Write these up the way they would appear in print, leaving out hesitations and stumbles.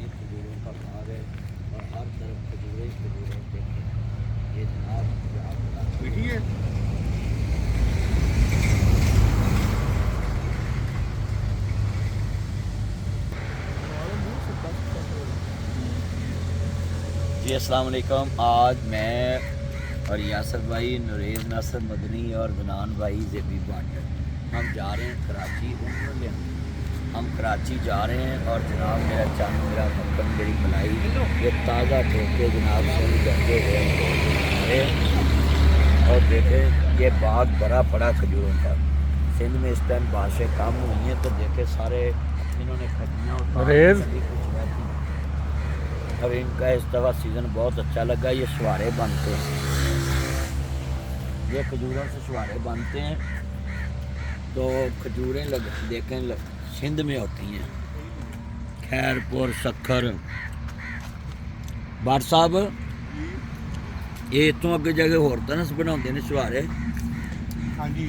हैं, खजूरों का बाग है और हर तरफ खजूरें खजूरें देखें। ये जनाब मीठी है। जी अस्सलाम वालेकुम। आज मैं और यासर भाई, नरेज़ नासर मदनी और गनान भाई जेबी भाटिया हम जा रहे हैं कराची। उम्र हम कराची जा रहे हैं और जनाब मेरा चंद, मेरा मक्खन, मेरी मलाई ये ताज़ा ठेके जनाब से लगे हुए हैं। और देखें ये बाग बड़ा बड़ा खजूरों का। सिंध में इस टाइम बारिशें कम हुई हैं तो देखे सारे इन्होंने खजियाँ कुछ रहती। और इनका इस दफ़ा सीज़न बहुत अच्छा लगा। ये शुहारे बनते हैं, ये खजूरों से शुहारे बनते हैं। तो खजूरें देखें सिंध में होती हैं, खैरपुर, सखर। बाट साहब ये इतों अगे जगह होर तरह बनाते हैं शुहारे। हाँ जी,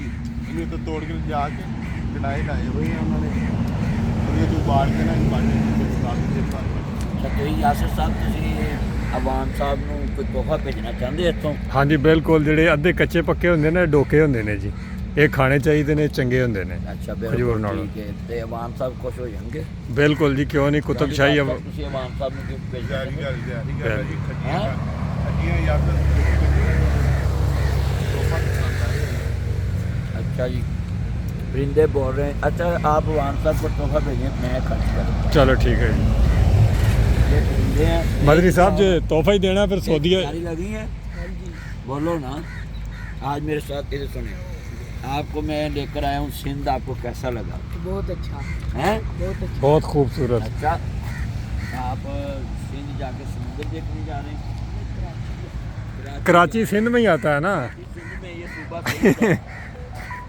इन्हें तो तोड़ के जाके कढ़ाई लाए हुए हैं उन्होंने। ये जो बाढ़ के ना अच्छा, तो यासर साहब अवान साहब ਨੂੰ कोई तोहफा भेजना चाहते इतों? हाँ जी बिल्कुल, ਜਿਹੜੇ ਅੱਧੇ ਕੱਚੇ ਪੱਕੇ ਹੁੰਦੇ ਨੇ ਡੋਕੇ ਹੁੰਦੇ ਨੇ ਜੀ, ਇਹ ਖਾਣੇ ਚਾਹੀਦੇ ਨੇ, ਚੰਗੇ ਹੁੰਦੇ ਨੇ। अच्छा खजूर बिल्कुल नालों। ठीक है। तो अवान साहब खुश हो जाएंगे। ਬਿਲਕੁਲ ਜੀ, ਕਿਉਂ ਨਹੀਂ, ਕੁਤਬਸ਼ਾਹੀ ਤੁਸੀਂ अवान साहब ਨੂੰ गिफ्ट भेजना जारी चाहते? जारी है जी। हैं? खजियां या फिर तोहफा पसंद आए। अच्छा जी, परिंदे बोल रहे हैं। अच्छा, आप अवान साहब को तोहफा भेजें, मैं खर्च करूँ। ਚਲੋ ਠੀਕ ਹੈ ਜੀ। ये परिंदे हैं। ਮਦਰੀ ਸਾਹਿਬ ਜੇ ਤੋਹਫਾ ਹੀ ਦੇਣਾ ਫਿਰ ਸੌਦੀਆ। तैयारी लगी है? बोलो ना। आज मेरे साथ इधर सुने, आपको मैं लेकर आया हूँ सिंध। आपको कैसा लगा? बहुत अच्छा, हैं? बहुत अच्छा। बहुत खूबसूरत। अच्छा, आप सिंध जाके समुद्र देखने जा रहे हैं? कराची सिंध में ही आता है ना। सिंध में ये सूबा सिंध है।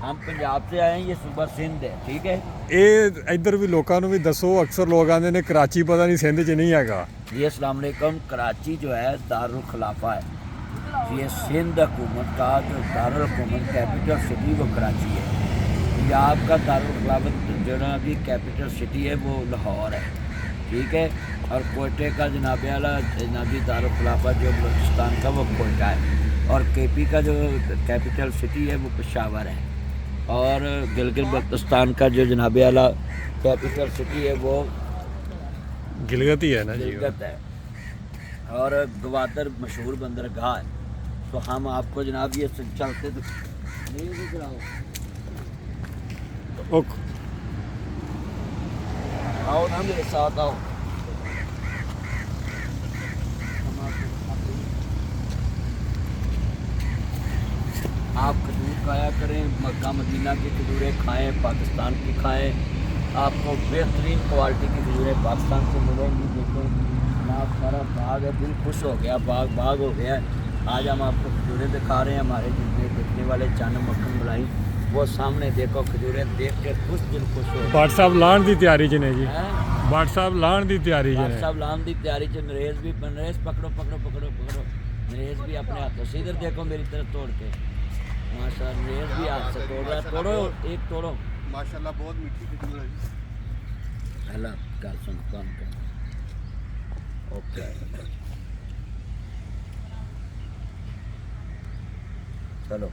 हम पंजाब से आए हैं, ये सूबा सिंध है, ठीक है। ਇਹ ਇੱਧਰ ਵੀ ਲੋਕਾਂ ਨੂੰ ਵੀ ਦੱਸੋ, ਅਕਸਰ ਲੋਕ ਆਉਂਦੇ ਨੇ ਕਰਾਚੀ ਪਤਾ ਨਹੀਂ ਸਿੰਧ 'ਚ ਨਹੀਂ ਹੈਗਾ। जी अस्सलाम वालेकुम। कराची जो है दारुल खिलाफा है। ये सिंध हुकूमत का जो दारुल हुकूमत कैपिटल सिटी वो कराची है। पंजाब का दारुल खिलाफत जो ना अभी कैपिटल सिटी है वो लाहौर है, ठीक है। और कोयटे का जनाबे आला जनाबी दारुल खिलाफा जो बलूचिस्तान का वो कोयटा है। और केपी का जो कैपिटल सिटी है वो पेशावर है। और गिलगित बल्तिस्तान का जो जनाबे आला कैपिटल सिटी है वो गिलगत ही है ना जी। गिलगित है। और गवादर मशहूर बंदरगाह है। तो हम आपको जनाब ये चलते तो नहीं भी कराओ। ओक आओ ना मेरे साथ आओ। आप खजूर खाया करें, मक्का मदीना की खजूरें खाएं, पाकिस्तान की खाएं। आपको बेहतरीन क्वालिटी की खजूरें पाकिस्तान से मिलेंगी। देखो जनाब सारा बाग है, दिल खुश हो गया, बाग बाग हो गया है। आज हम आपको खजूरें दिखा रहे हैं। हमारे जितने देखने वाले चन्न मक्खन मलाई वो सामने देखो, खजूरें देख के खुश दिल खुश हो गया। बाट साहब लाण ਦੀ ਤਿਆਰੀ 'ਚ ਨੇ ਜੀ। हैं? बाट साहब लाण ਦੀ ਤਿਆਰੀ 'ਚ बादशाह ਨੇ। साहब लाम की तैयारी च नरेज भी नरेज पकड़ो पकड़ो पकड़ो पकड़ो। नरेज भी अपने हाथों से इधर देखो मेरी तरफ तोड़ के। माशा नरेज भी हाथ से तोड़ रहा है। तोड़ो, एक तोड़ो। माशाल्लाह बहुत मीठी खजूर है जी। हेला गल सुन, काम कर। ओके, चलो।